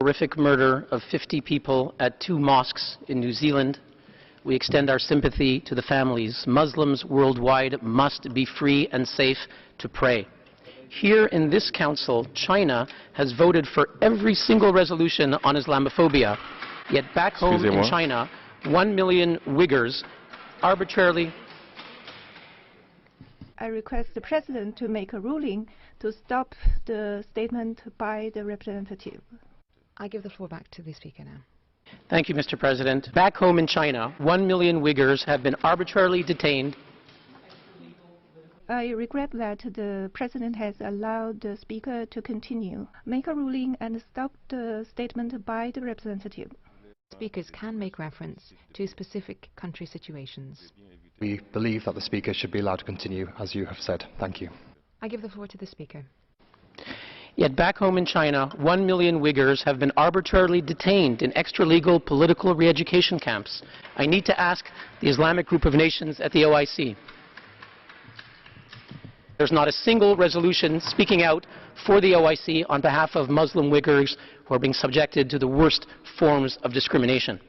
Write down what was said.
Horrific murder of 50 people at 2 mosques in New Zealand. We extend our sympathy to the families. Muslims worldwide must be free and safe to pray. Here in this council, China has voted for every single resolution on Islamophobia. Yet back home in China, 1 million Uyghurs arbitrarily... I request the President to make a ruling to stop the statement by the representative. I give the floor back to the Speaker now. Thank you, Mr. President. Back home in China, 1 million Uyghurs have been arbitrarily detained. I regret that the President has allowed the Speaker to continue. Make a ruling and stop the statement by the representative. Speakers can make reference to specific country situations. We believe that the Speaker should be allowed to continue, as you have said. Thank you. I give the floor to the Speaker. Yet back home in China, 1 million Uyghurs have been arbitrarily detained in extra-legal political re-education camps. I need to ask the Islamic Group of Nations at the OIC. There's not a single resolution speaking out for the OIC on behalf of Muslim Uyghurs who are being subjected to the worst forms of discrimination.